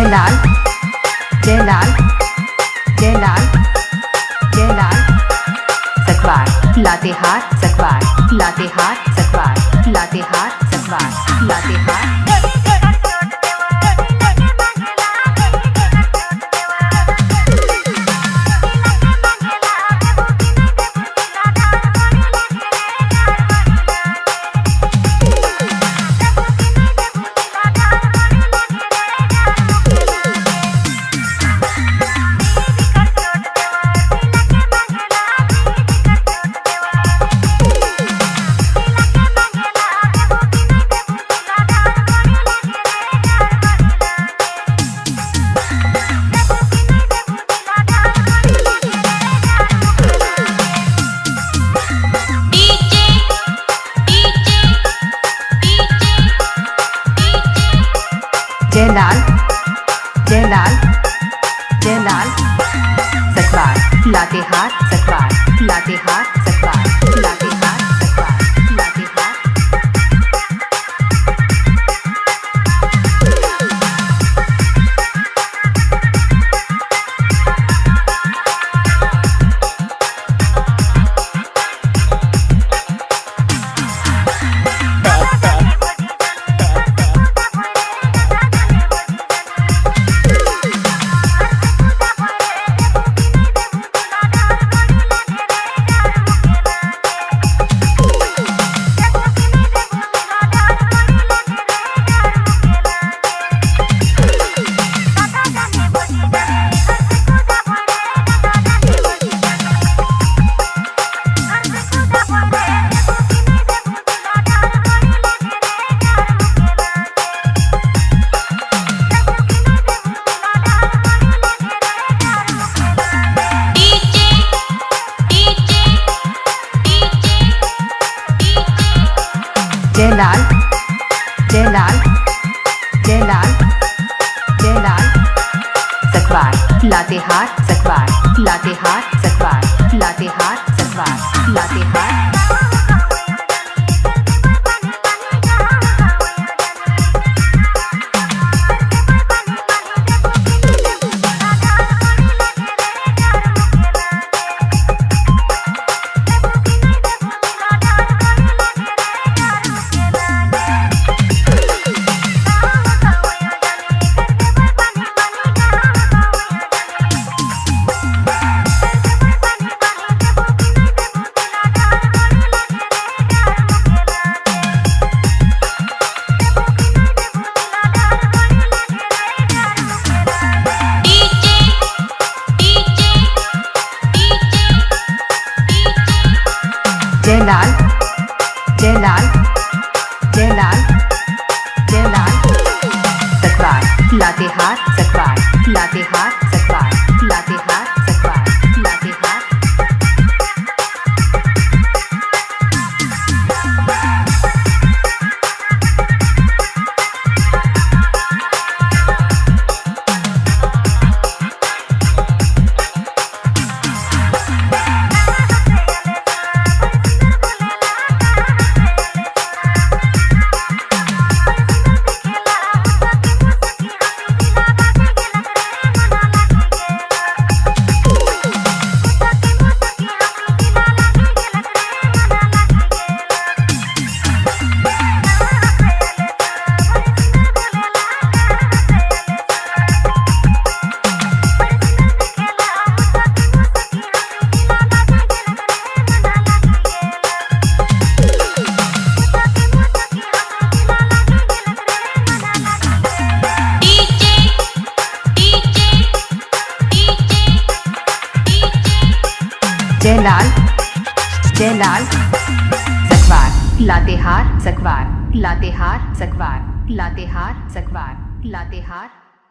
Jailal Jailal Jailal Jailal Sakwar Latehar Sakwar Latehar Sakwar Latehar Sakwar Latehar Jailal Jailal Jailal Sakwar Latehar Sakwar Latehar Sakwar Latehar Sakwar Latehar Jailal Jailal Jailal Jailal Sakwar Latehar Sakwar Latehar Sakwar Latehar Sakwar Latehar Jailal Jailal Jailal Jailal Sakwar Latehar Sakwar Latehar Sakwar Latehar Sakwar Latehar Jailal Jailal Sakwar Latehar Sakwar Latehar Sakwar Latehar Sakwar Latehar